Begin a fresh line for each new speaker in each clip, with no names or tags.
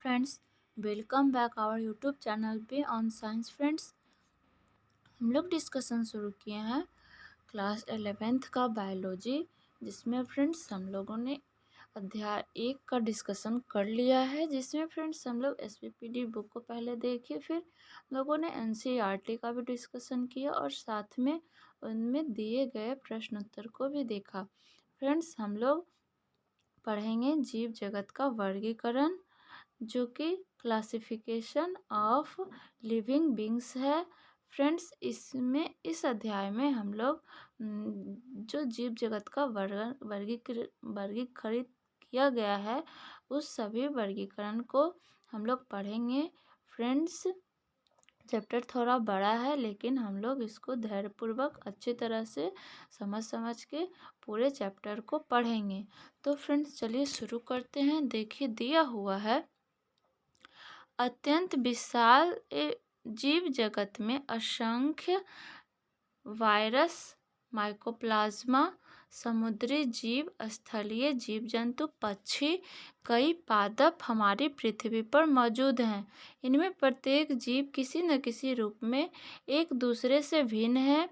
Friends, welcome back our YouTube channel पे on science friends. हम लोग डिस्कशन शुरू किए हैं क्लास 11th का बायोलॉजी, जिसमें फ्रेंड्स हम लोगों ने अध्याय 1 का डिस्कशन कर लिया है। जिसमें फ्रेंड्स हम लोग एसपीपीडी बुक को पहले देखे, फिर लोगों ने एनसीईआरटी का भी डिस्कशन किया और साथ में उनमें दिए गए प्रश्नोत्तर को भी देखा। फ्रेंड्स, हम लोग पढ़ेंगे जीव जगत का वर्गीकरण, जो कि क्लासिफिकेशन ऑफ लिविंग बींग्स है। फ्रेंड्स, इस अध्याय में हम लोग जो जीव जगत का वर्गीकृत किया गया है, उस सभी वर्गीकरण को हम लोग पढ़ेंगे। फ्रेंड्स, चैप्टर थोड़ा बड़ा है, लेकिन हम लोग इसको धैर्यपूर्वक अच्छी तरह से समझ के पूरे चैप्टर को पढ़ेंगे। तो फ्रेंड्स, चलिए शुरू करते हैं। देखिए, दिया हुआ है, अत्यंत विशाल जीव जगत में असंख्य वायरस, माइकोप्लाज्मा, समुद्री जीव, स्थलीय जीव जंतु, पक्षी, कई पादप हमारी पृथ्वी पर मौजूद हैं। इनमें प्रत्येक जीव किसी न किसी रूप में एक दूसरे से भिन्न है।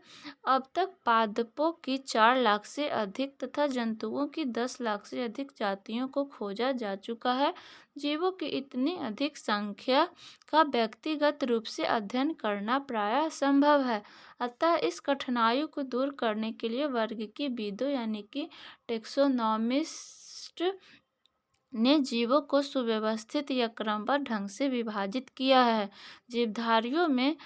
अब तक पादपों की 4 लाख से अधिक तथा जंतुओं की 10 लाख से अधिक जातियों को खोजा जा चुका है। जीवों की इतनी अधिक संख्या का व्यक्तिगत रूप से अध्ययन करना प्रायः असंभव है। अतः इस कठिनाई को दूर करने के लिए वर्गीकीविदों यानी कि टेक्सोनॉमिस्ट ने जीवों को सुव्यवस्थित या क्रमबद्ध ढंग से विभाजित किया है। जीवधारियों में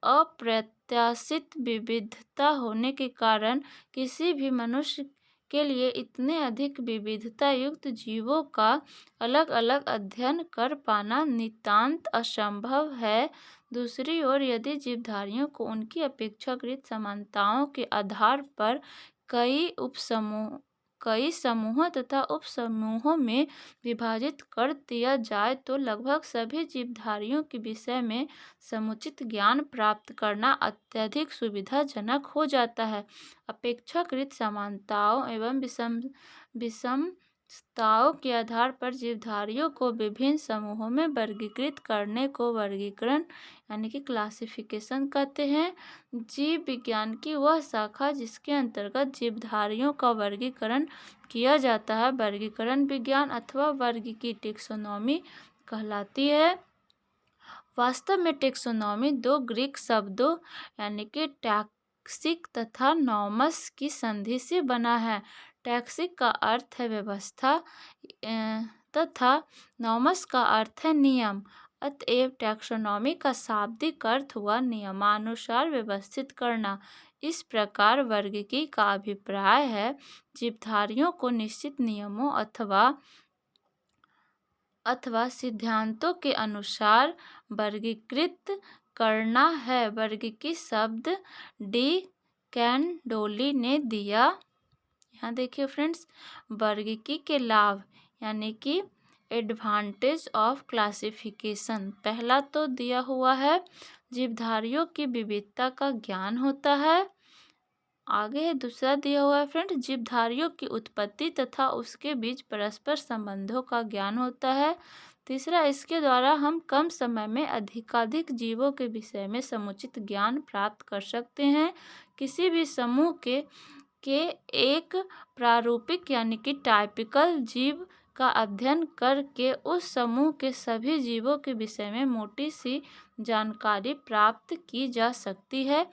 अप्रत्याशित विविधता होने के कारण किसी भी मनुष्य के लिए इतने अधिक विविधता युक्त जीवों का अलग अलग अध्ययन कर पाना नितांत असंभव है। दूसरी ओर, यदि जीवधारियों को उनकी अपेक्षाकृत समानताओं के आधार पर कई समूहों तथा उपसमूहों में विभाजित कर दिया जाए, तो लगभग सभी जीवधारियों के विषय में समुचित ज्ञान प्राप्त करना अत्यधिक सुविधाजनक हो जाता है। अपेक्षाकृत समानताओं एवं विषमताओं के आधार पर जीवधारियों को विभिन्न समूहों में वर्गीकृत करने को वर्गीकरण यानी कि क्लासिफिकेशन कहते हैं। जीव विज्ञान की वह शाखा जिसके अंतर्गत जीवधारियों का वर्गीकरण किया जाता है, वर्गीकरण विज्ञान अथवा वर्गीकी टेक्सोनॉमी कहलाती है। वास्तव में टेक्सोनॉमी 2 ग्रीक शब्दों यानी कि टैक्सिक तथा नॉमस की संधि से बना है। टैक्सिक का अर्थ है व्यवस्था तथा नॉमस का अर्थ है नियम। अतएव टैक्सोनॉमी का शाब्दिक अर्थ हुआ नियमानुसार व्यवस्थित करना। इस प्रकार वर्गीकी का अभिप्राय है जीवधारियों को निश्चित नियमों अथवा सिद्धांतों के अनुसार वर्गीकृत करना है। वर्गीकी शब्द डी कैंडोली ने दिया। यहाँ देखिए फ्रेंड्स, वर्गीकी के लाभ यानी कि एडवांटेज ऑफ क्लासिफिकेशन। पहला तो दिया हुआ है, जीवधारियों की विविधता का ज्ञान होता है। आगे है दूसरा दिया हुआ है फ्रेंड, जीवधारियों की उत्पत्ति तथा उसके बीच परस्पर संबंधों का ज्ञान होता है। तीसरा, इसके द्वारा हम कम समय में अधिकाधिक जीवों के विषय में समुचित ज्ञान प्राप्त कर सकते हैं। किसी भी समूह के एक प्रारूपिक यानी कि टाइपिकल जीव का अध्ययन करके उस समूह के सभी जीवों के विषय में मोटी सी जानकारी प्राप्त की जा सकती है।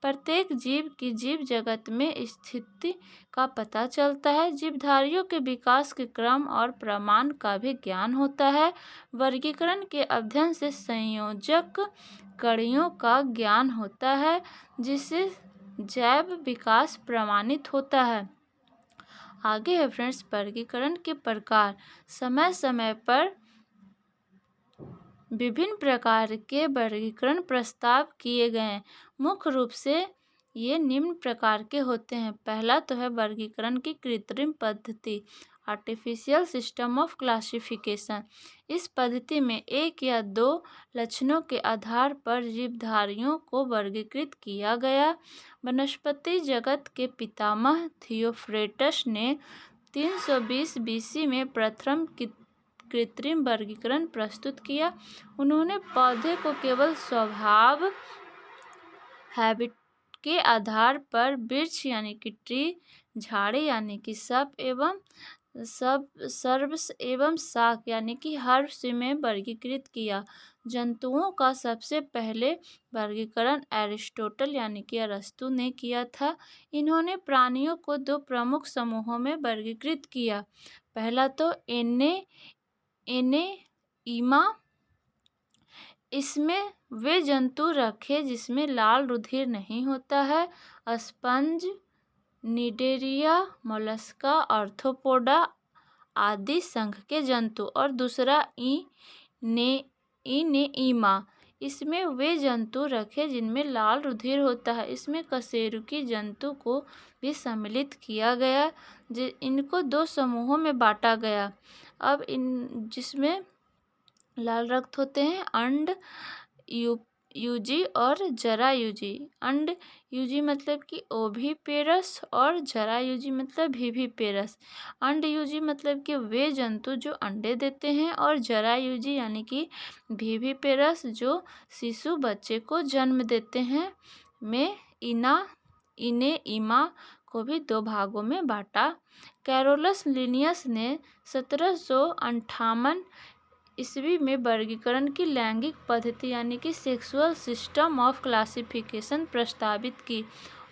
प्रत्येक जीव की जीव जगत में स्थिति का पता चलता है। जीवधारियों के विकास के क्रम और प्रमाण का भी ज्ञान होता है। वर्गीकरण के अध्ययन से संयोजक कड़ियों का ज्ञान होता है, जिससे जैव विकास प्रमाणित होता है। आगे है फ्रेंड्स, वर्गीकरण के प्रकार। समय समय पर विभिन्न प्रकार के वर्गीकरण प्रस्ताव किए गए। मुख्य रूप से ये निम्न प्रकार के होते हैं। पहला तो है वर्गीकरण की कृत्रिम पद्धति, आर्टिफिशियल सिस्टम ऑफ क्लासिफिकेशन। इस पद्धति में 1 या 2 लक्षणों के आधार पर जीवधारियों को वर्गीकृत किया गया। वनस्पति जगत के पितामह थियोफ्रेटस ने 320 बीसी में प्रथम कृत्रिम वर्गीकरण प्रस्तुत किया। उन्होंने पौधे को केवल स्वभाव हैबिट के आधार पर वृक्ष यानी कि ट्री, झाड़ी यानी कि सर्ब्स एवं शाक यानी कि हर्ब्स में वर्गीकृत किया। जंतुओं का सबसे पहले वर्गीकरण एरिस्टोटल यानी कि अरस्तु ने किया था। इन्होंने प्राणियों को दो प्रमुख समूहों में वर्गीकृत किया। पहला तो एनेइमा, इसमें वे जंतु रखे जिसमें लाल रुधिर नहीं होता है, स्पंज, निडेरिया, मोलस्का, आर्थ्रोपोडा आदि संघ के जंतु। और दूसरा इनेइमा, इसमें वे जंतु रखे जिनमें लाल रुधिर होता है। इसमें कशेरुकी जंतु को भी सम्मिलित किया गया। इनको दो समूहों में बांटा गया। अब जिसमें लाल रक्त होते हैं अंड यूजी और जरायुजी। अंड यूजी मतलब कि ओविपेरस और जरायुजी मतलब विविपेरस। अंड यूजी मतलब कि वे जंतु जो अंडे देते हैं, और जरायुजी यानी कि विविपेरस जो शिशु बच्चे को जन्म देते हैं। में इनेइमा को भी दो भागों में बांटा। कैरोलस लिनियस ने 1758 ईस्वी में वर्गीकरण की लैंगिक पद्धति यानी कि सेक्सुअल सिस्टम ऑफ क्लासिफिकेशन प्रस्तावित की,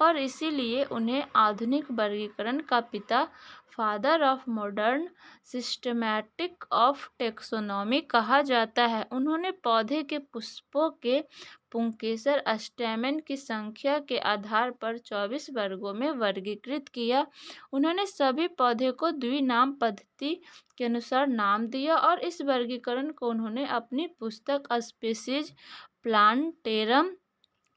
और इसीलिए उन्हें आधुनिक वर्गीकरण का पिता, father of modern systematic of taxonomy कहा जाता है। उन्होंने पौधे के पुष्पों के पुंकेसर स्टैमेन की संख्या के आधार पर 24 वर्गों में वर्गीकृत किया। उन्होंने सभी पौधे को द्विनाम पद्धति के अनुसार नाम दिया, और इस वर्गीकरण को उन्होंने अपनी पुस्तक स्पीसीज प्लांटेरम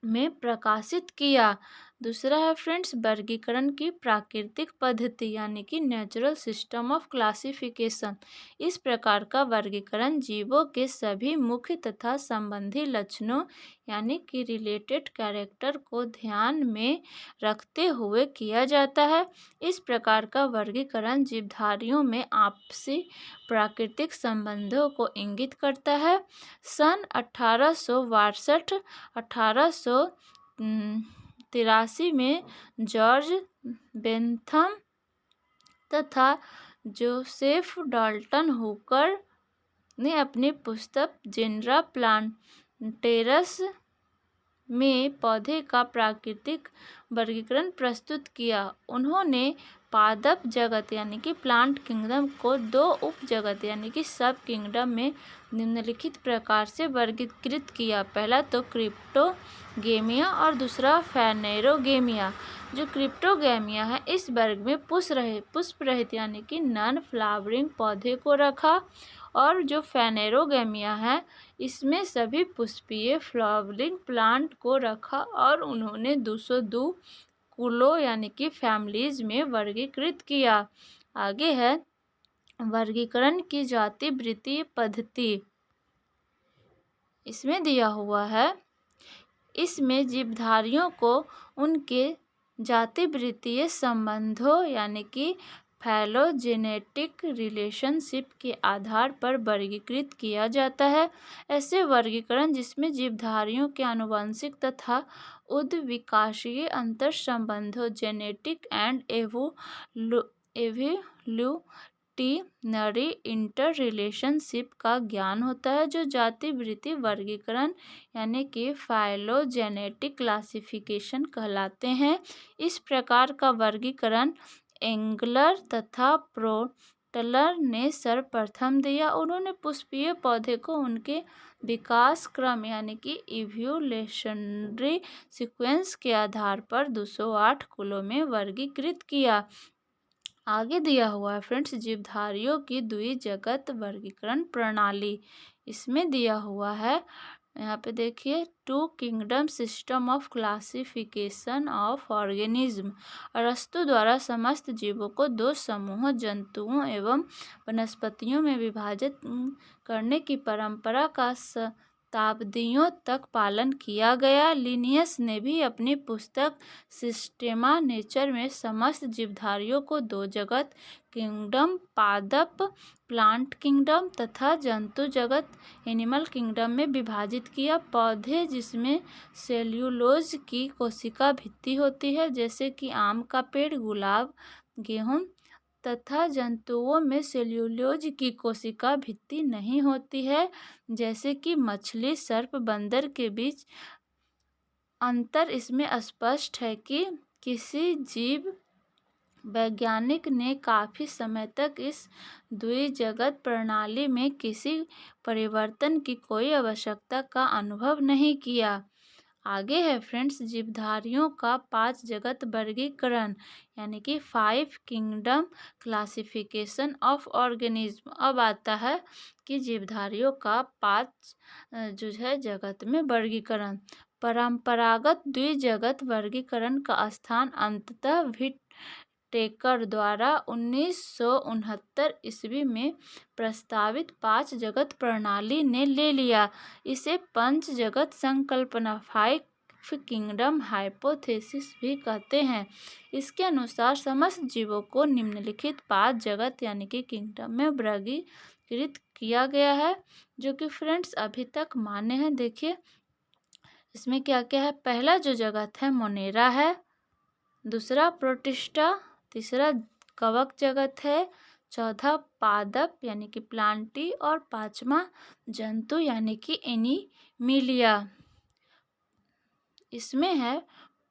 में प्रकाशित किया। दूसरा है फ्रेंड्स वर्गीकरण की प्राकृतिक पद्धति यानी कि नेचुरल सिस्टम ऑफ क्लासिफिकेशन। इस प्रकार का वर्गीकरण जीवों के सभी मुख्य तथा संबंधी लक्षणों यानी कि रिलेटेड कैरेक्टर को ध्यान में रखते हुए किया जाता है। इस प्रकार का वर्गीकरण जीवधारियों में आपसी प्राकृतिक संबंधों को इंगित करता है। सन 1863 में जॉर्ज बेंथम तथा जोसेफ डाल्टन हुकर ने अपनी पुस्तक जेनरा प्लांटेरस में पौधे का प्राकृतिक वर्गीकरण प्रस्तुत किया। उन्होंने पादप जगत यानी कि प्लांट किंगडम को दो उप जगत यानी कि सब किंगडम में निम्नलिखित प्रकार से वर्गीकृत किया। पहला तो क्रिप्टोगेमिया और दूसरा फेनेरोगेमिया। जो क्रिप्टोगेमिया है इस वर्ग में पुष्प रहित यानी कि नॉन फ्लावरिंग पौधे को रखा, और जो फेनेरोगेमिया है इसमें सभी पुष्पीय फ्लावरिंग प्लांट को रखा, और उन्होंने 202 कुलों यानी कि फैमिलीज में वर्गीकृत किया। आगे है वर्गीकरण की जाति वृत्तीय पद्धति। इसमें दिया हुआ है, इसमें जीवधारियों को उनके जाति वृत्तीय संबंधों यानी कि फैलोजेनेटिक रिलेशनशिप के आधार पर वर्गीकृत किया जाता है। ऐसे वर्गीकरण जिसमें जीवधारियों के आनुवंशिक तथा उद्विकासीय अंतर संबंधों जेनेटिक एंड एवोल्यूटिनरी इंटर रिलेशनशिप का ज्ञान होता है, जो जाति वृत्तीय वर्गीकरण यानी कि फाइलोजेनेटिक क्लासिफिकेशन कहलाते हैं। इस प्रकार का वर्गीकरण एंगलर तथा प्रोटलर ने सर्वप्रथम दिया। उन्होंने पुष्पीय पौधे को उनके विकास क्रम यानी कि इवोल्यूशनरी सीक्वेंस के आधार पर 208 कुलों में वर्गीकृत किया। आगे दिया हुआ है फ्रेंड्स जीवधारियों की द्विजगत वर्गीकरण प्रणाली। इसमें दिया हुआ है, यहाँ पे देखिए, 2 kingdom system of classification of organism. अरस्तु द्वारा समस्त जीवों को 2 समूहों जंतुओं एवं वनस्पतियों में विभाजित करने की परंपरा का शताब्दियों तक पालन किया गया। लिनियस ने भी अपनी पुस्तक सिस्टेमा नेचर में समस्त जीवधारियों को दो जगत किंगडम, पादप प्लांट किंगडम तथा जंतु जगत एनिमल किंगडम में विभाजित किया। पौधे जिसमें सेल्यूलोज की कोशिका भित्ति होती है, जैसे कि आम का पेड़, गुलाब, गेहूं, तथा जंतुओं में सेल्यूलोज की कोशिका भित्ति नहीं होती है, जैसे कि मछली, सर्प, बंदर के बीच अंतर इसमें स्पष्ट है कि किसी जीव वैज्ञानिक ने काफी समय तक इस द्विजगत प्रणाली में किसी परिवर्तन की कोई आवश्यकता का अनुभव नहीं किया। आगे है फ्रेंड्स जीवधारियों का 5 जगत वर्गीकरण, यानी कि 5 किंगडम क्लासिफिकेशन ऑफ ऑर्गेनिज्म। अब आता है कि जीवधारियों का 5 जो है जगत में वर्गीकरण। परंपरागत द्विजगत वर्गीकरण का स्थान अंततः टेकर द्वारा 1969 ईस्वी में प्रस्तावित 5 जगत प्रणाली ने ले लिया। इसे पंच जगत संकल्पना 5 किंगडम हाइपोथेसिस भी कहते हैं। इसके अनुसार समस्त जीवों को निम्नलिखित 5 जगत यानी कि किंगडम में वर्गीकृत किया गया है, जो कि फ्रेंड्स अभी तक मान्य है। देखिए इसमें क्या क्या है। पहला जो जगत है मोनेरा है, दूसरा प्रोटिस्टा, तीसरा कवक जगत है, चौथा पादप यानी कि प्लांटी, और पांचवा जंतु यानी कि एनिमिलिया। इसमें है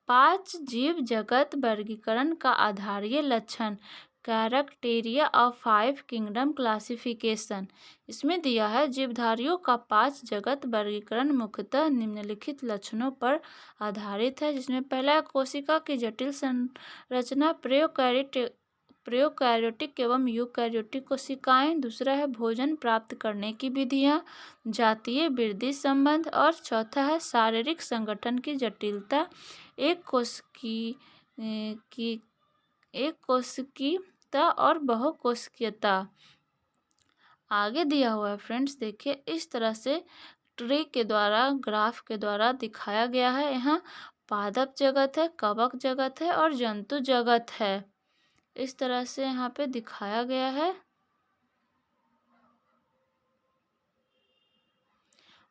5 जीव जगत वर्गीकरण का आधारीय लक्षण, कैरेक्टेरिया ऑफ 5 किंगडम क्लासिफिकेशन। इसमें दिया है जीवधारियों का 5 जगत वर्गीकरण मुख्यतः निम्नलिखित लक्षणों पर आधारित है, जिसमें पहला है कोशिका की जटिल संरचना, प्रोकैरियोटिक एवं यूकैरियोटिक कोशिकाएं, दूसरा है भोजन प्राप्त करने की विधियां, जातीय वृद्धि संबंध, और चौथा है शारीरिक संगठन की जटिलता, एक कोशिकीयता और बहुकोशिकीयता। आगे दिया हुआ है फ्रेंड्स, देखिए इस तरह से ट्री के द्वारा, ग्राफ के द्वारा दिखाया गया है। यहाँ पादप जगत है, कवक जगत है और जंतु जगत है। इस तरह से यहाँ पे दिखाया गया है।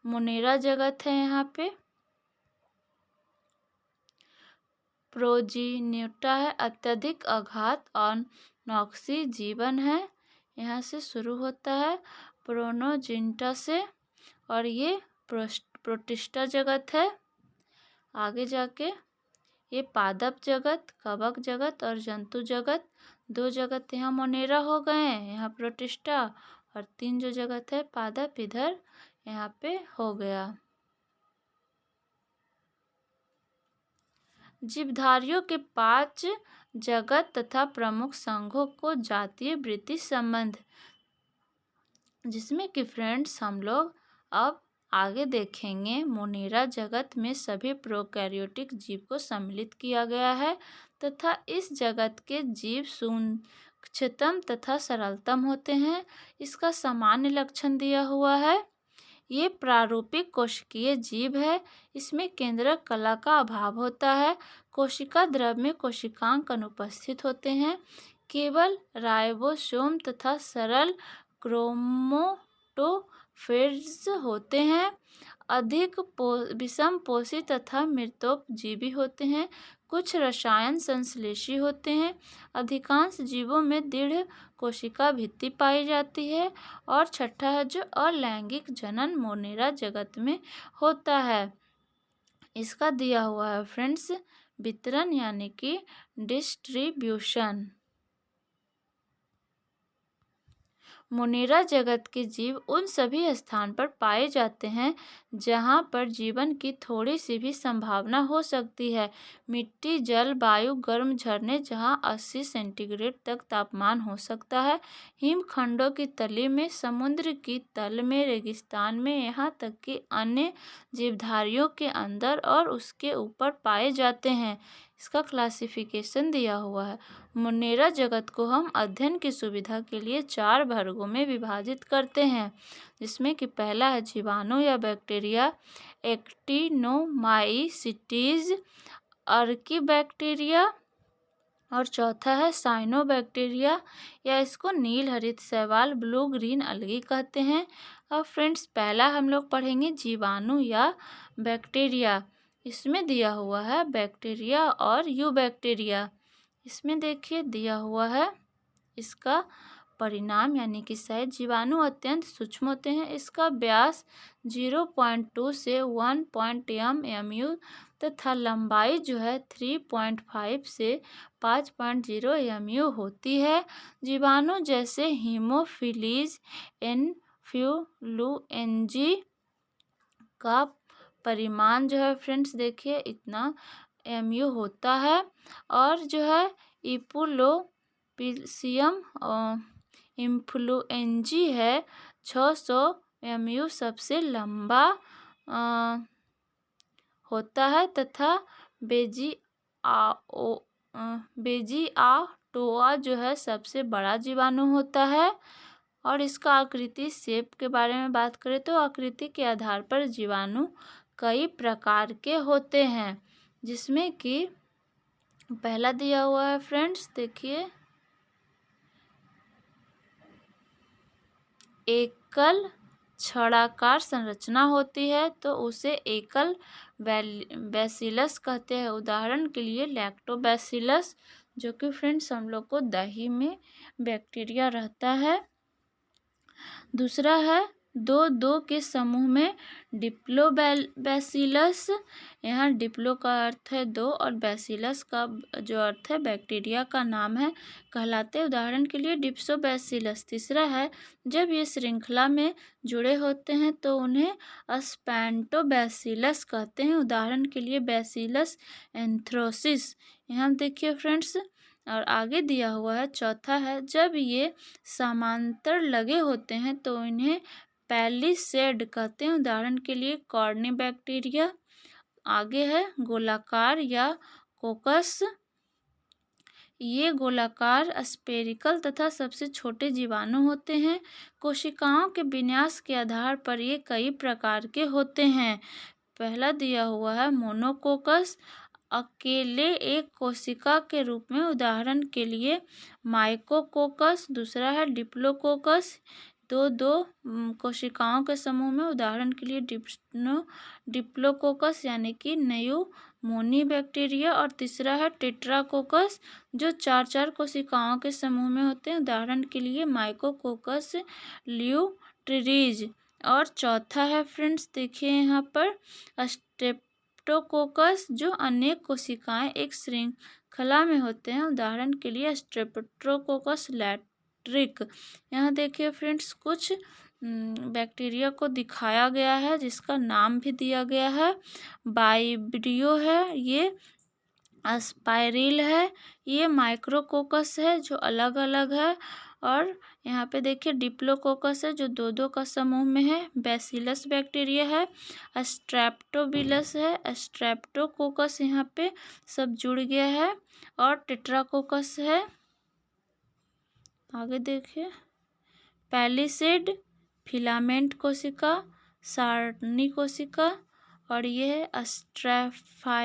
मोनेरा जगत है, यहाँ पे प्रोजीन्यूटा है, अत्यधिक आघात और नॉक्सी जीवन है, यहाँ से शुरू होता है प्रोनोजिंटा से, और ये प्रोटिस्टा जगत है। आगे जाके ये पादप जगत, कवक जगत और जंतु जगत, 2 जगत यहाँ मोनेरा हो गए हैं, यहाँ प्रोटिस्टा, और 3 जो जगत है पादप इधर यहाँ पे हो गया। जीवधारियों के 5 जगत तथा प्रमुख संघों को जातीय वृत्ति संबंध, जिसमें कि फ्रेंड्स हम लोग अब आगे देखेंगे। मोनेरा जगत में सभी प्रोकैरियोटिक जीव को सम्मिलित किया गया है तथा इस जगत के जीव सूक्ष्मतम तथा सरलतम होते हैं। इसका सामान्य लक्षण दिया हुआ है। ये प्रारूपिक कोशिकीय जीव है। इसमें केंद्रक कला का अभाव होता है। कोशिका द्रव में कोशिकांग अनुपस्थित होते हैं। केवल राइबोसोम तथा सरल क्रोमैटोफोर्स होते हैं। अधिक विषम पोषी तथा मृतोपजीवी होते हैं। कुछ रसायन संश्लेषी होते हैं। अधिकांश जीवों में दृढ़ कोशिका भित्ति पाई जाती है। और छठा है जो अलैंगिक जनन मोनेरा जगत में होता है। इसका दिया हुआ है फ्रेंड्स वितरण यानी कि डिस्ट्रीब्यूशन। मोनेरा जगत के जीव उन सभी स्थान पर पाए जाते हैं जहां पर जीवन की थोड़ी सी भी संभावना हो सकती है। मिट्टी, जल, वायु, गर्म झरने जहां 80 सेंटीग्रेड तक तापमान हो सकता है, हिमखंडों की तली में, समुद्र की तल में, रेगिस्तान में, यहाँ तक कि अन्य जीवधारियों के अंदर और उसके ऊपर पाए जाते हैं। इसका क्लासिफिकेशन दिया हुआ है। मोनेरा जगत को हम अध्ययन की सुविधा के लिए 4 वर्गों में विभाजित करते हैं, जिसमें कि पहला है जीवाणु या बैक्टीरिया, एक्टिनोमाइसीटीज, आर्कीबैक्टीरिया, और चौथा है साइनोबैक्टीरिया, या इसको नील हरित शैवाल, ब्लू ग्रीन अलगी कहते हैं। अब फ्रेंड्स, पहला हम लोग पढ़ेंगे जीवाणु या बैक्टीरिया। इसमें दिया हुआ है बैक्टीरिया और यूबैक्टीरिया। इसमें देखिए दिया हुआ है इसका परिणाम यानी कि साइज। जीवाणु अत्यंत सूक्ष्म होते हैं। इसका व्यास 0.2 से 1 mu तथा लंबाई जो है 3.5 से 5.0 mu होती है। जीवाणु जैसे हीमोफिलीज, इन्फ्लुएंजी का परिमाण जो है फ्रेंड्स देखिए इतना mu होता है। और जो है इपुलोपिसियम इन्फ्लुएंजी है 600 mu सबसे लंबा होता है तथा बेजिआटोआ जो है सबसे बड़ा जीवाणु होता है। और इसका आकृति शेप के बारे में बात करें तो आकृति के आधार पर जीवाणु कई प्रकार के होते हैं, जिसमें कि पहला दिया हुआ है फ्रेंड्स देखिए, एकल छड़ाकार संरचना होती है तो उसे एकल बैसिलस कहते हैं। उदाहरण के लिए लैक्टोबैसिलस, जो कि फ्रेंड्स हम लोग को दही में बैक्टीरिया रहता है। दूसरा है दो के समूह में डिप्लोबैसिलस। यहाँ डिप्लो का अर्थ है 2 और बैसिलस का जो अर्थ है बैक्टीरिया का नाम है कहलाते हैं। उदाहरण के लिए डिप्सोबैसिलस। तीसरा है जब ये श्रृंखला में जुड़े होते हैं तो उन्हें स्पैंटोबैसिलस कहते हैं। उदाहरण के लिए बैसिलस एंथ्रोसिस। यहाँ देखिए फ्रेंड्स, और आगे दिया हुआ है चौथा है जब ये समांतर लगे होते हैं तो इन्हें पैलिसेड कहते हैं। उदाहरण के लिए कॉर्निबैक्टीरिया। आगे है गोलाकार या कोकस। ये गोलाकार स्पेरिकल तथा सबसे छोटे जीवाणु होते हैं। कोशिकाओं के विन्यास के आधार पर ये कई प्रकार के होते हैं। पहला दिया हुआ है मोनोकोकस, अकेले एक कोशिका के रूप में। उदाहरण के लिए माइकोकोकस। दूसरा है डिप्लोकोकस, दो कोशिकाओं के समूह में। उदाहरण के लिए डिप्लोकोकस यानी कि न्यूमोनी बैक्टीरिया। और तीसरा है टेट्राकोकस, जो 4 कोशिकाओं के समूह में होते हैं। उदाहरण के लिए माइकोकोकस ल्यूट्रिज। और चौथा है फ्रेंड्स देखिए यहाँ पर स्ट्रेप्टोकोकस, जो अनेक कोशिकाएं एक श्रृंखला में होते हैं। उदाहरण के लिए स्ट्रेप्टोकोकस लैट्रिक। यहाँ देखिए फ्रेंड्स कुछ बैक्टीरिया को दिखाया गया है जिसका नाम भी दिया गया है। वाइब्रियो है, ये स्पाइरिल है, ये माइक्रोकोकस है जो अलग अलग है। और यहाँ पे देखिए डिप्लोकोकस है जो 2 का समूह में है। बैसिलस बैक्टीरिया है, स्ट्रेप्टोबिलस है, स्ट्रेप्टोकोकस यहाँ पे सब जुड़ गया है। और टेट्राकोकस है। आगे देखिए पैलिसेड, फिलामेंट कोशिका, सारणी कोशिका। और ये है स्ट्रेफाइलोकोकस।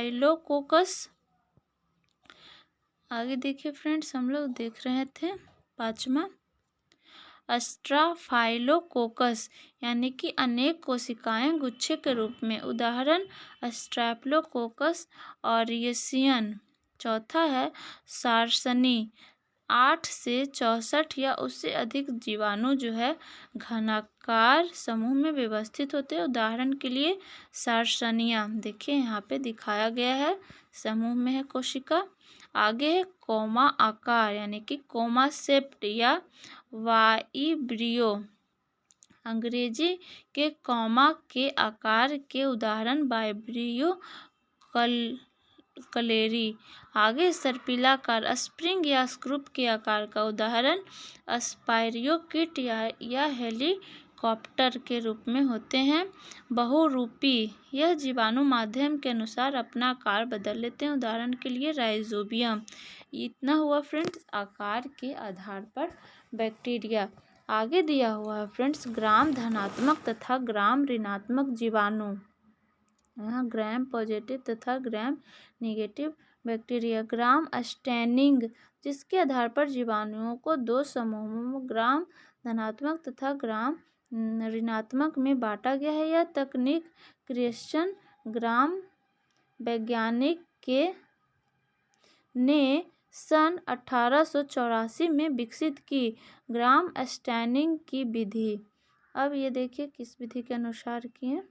आगे देखिए फ्रेंड्स, हम लोग देख रहे थे 5वां स्ट्राफाइलोकोकस यानी कि अनेक कोशिकाएं गुच्छे के रूप में। उदाहरण स्ट्रेप्टोकोकस ऑरियसियन। चौथा है सारसनी, 8 से 64 या उससे अधिक जीवाणु जो है घनाकार समूह में व्यवस्थित होते हैं। उदाहरण के लिए सारसनिया देखिए यहाँ पे दिखाया गया है, समूह में है कोशिका। आगे है कोमा आकार यानी कि कोमा सेप्ट या वाइब्रियो। अंग्रेजी के कोमा के आकार के उदाहरण वाइब्रियो कलेरी। आगे सर्पिलाकार स्प्रिंग या स्क्रूप के आकार का उदाहरण स्पाइरियोकिट या हेलिकोनिया। हेलीकॉप्टर के रूप में होते हैं। बहुरूपी, यह जीवाणु माध्यम के अनुसार अपना आकार बदल लेते हैं। उदाहरण के लिए राइजोबियम। इतना हुआ फ्रेंड्स आकार के आधार पर बैक्टीरिया। आगे दिया हुआ है फ्रेंड्स ग्राम धनात्मक तथा ग्राम ऋणात्मक जीवाणु। यहाँ ग्राम पॉजिटिव तथा ग्राम नेगेटिव बैक्टीरिया। ग्राम स्टैनिंग, जिसके आधार पर जीवाणुओं को दो समूहों ग्राम धनात्मक तथा ग्राम ऋणात्मक में बांटा गया है। यह तकनीक क्रिश्चियन ग्राम वैज्ञानिक ने सन 1884 में विकसित की। ग्राम स्टैनिंग की विधि, अब ये देखिए किस विधि के अनुसार की है।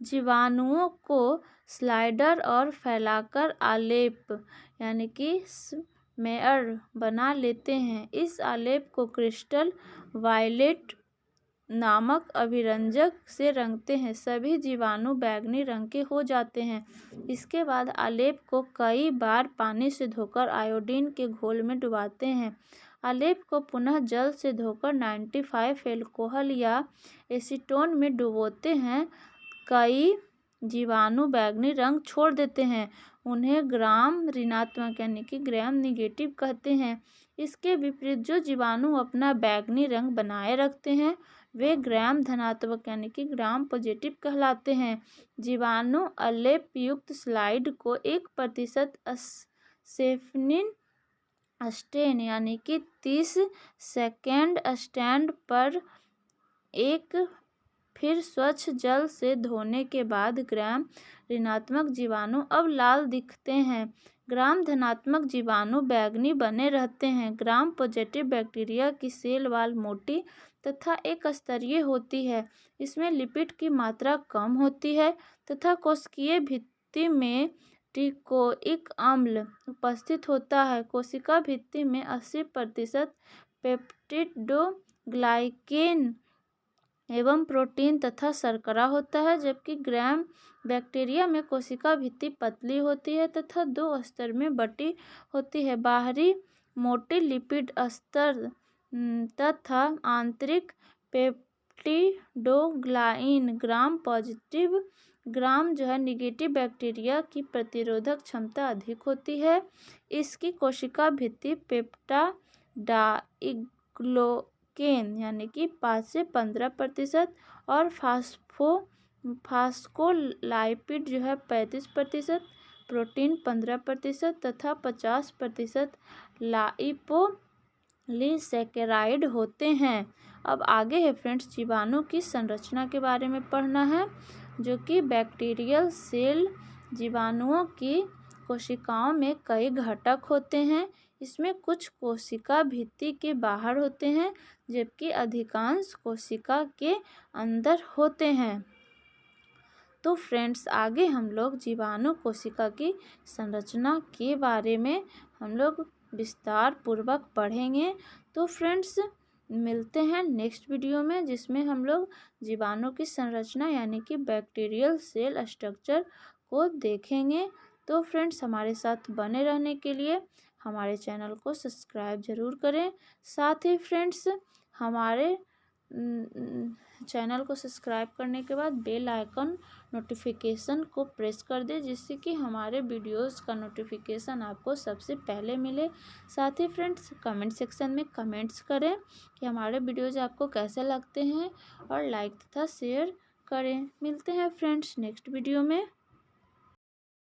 जीवाणुओं को स्लाइडर और फैलाकर आलेप यानी कि स्मेयर बना लेते हैं। इस आलेप को क्रिस्टल वायलेट नामक अभिरंजक से रंगते हैं। सभी जीवाणु बैंगनी रंग के हो जाते हैं। इसके बाद आलेप को कई बार पानी से धोकर आयोडीन के घोल में डुबाते हैं। आलेप को पुनः जल से धोकर 95 एल्कोहल या एसीटोन में डुबोते हैं। कई जीवाणु बैंगनी रंग छोड़ देते हैं, उन्हें ग्राम ऋणात्मक यानी कि ग्राम निगेटिव कहते हैं। इसके विपरीत जो जीवाणु अपना बैंगनी रंग बनाए रखते हैं वे ग्राम धनात्मक यानी कि ग्राम पॉजिटिव कहलाते हैं। जीवाणु आलेप युक्त स्लाइड को 1% सेफनिन स्टेन यानी कि 30 सेकेंड स्टैंड पर एक फिर स्वच्छ जल से धोने के बाद ग्राम ऋणात्मक जीवाणु अब लाल दिखते हैं। ग्राम धनात्मक जीवाणु बैंगनी बने रहते हैं। ग्राम पॉजिटिव बैक्टीरिया की सेल वॉल मोटी तथा एक स्तरीय होती है। इसमें लिपिड की मात्रा कम होती है तथा कोशिकीय भित्ति में टिकोइक अम्ल उपस्थित होता है। कोशिका भित्ति में 80% पेप्टिडोग्लाइकेन एवं प्रोटीन तथा शर्करा होता है, जबकि ग्राम बैक्टीरिया में कोशिका भित्ति पतली होती है तथा दो स्तर में बटी होती है। बाहरी मोटे लिपिड स्तर तथा आंतरिक peptidoglycan. Gram positive gram negative bacteria की प्रतिरोधक क्षमता अधिक होती है। इसकी कोशिका भित्ति पेप्टाडाइग्लोकेन यानी कि 5 से 15% और फास्फोलाइपिड 35%, प्रोटीन 15% तथा 50% लाइपोलिसैकेराइड होते हैं। अब आगे है फ्रेंड्स जीवाणु की संरचना के बारे में पढ़ना है, जो कि बैक्टीरियल सेल। जीवाणुओं की कोशिकाओं में कई घटक होते हैं। इसमें कुछ कोशिका भित्ति के बाहर होते हैं, जबकि अधिकांश कोशिका के अंदर होते हैं। तो फ्रेंड्स आगे हम लोग जीवाणु कोशिका की संरचना के बारे में हम लोग विस्तार पूर्वक पढ़ेंगे। तो फ्रेंड्स मिलते हैं नेक्स्ट वीडियो में, जिसमें हम लोग जीवाणु की संरचना यानी कि बैक्टीरियल सेल स्ट्रक्चर को देखेंगे। तो फ्रेंड्स हमारे साथ बने रहने के लिए हमारे चैनल को सब्सक्राइब ज़रूर करें। साथ ही फ्रेंड्स हमारे चैनल को सब्सक्राइब करने के बाद बेल आइकन नोटिफिकेशन को प्रेस कर दें, जिससे कि हमारे वीडियोस का नोटिफिकेशन आपको सबसे पहले मिले। साथ ही फ्रेंड्स कमेंट सेक्शन में कमेंट्स करें कि हमारे वीडियोज आपको कैसे लगते हैं और लाइक तथा शेयर करें। मिलते हैं फ्रेंड्स नेक्स्ट वीडियो में।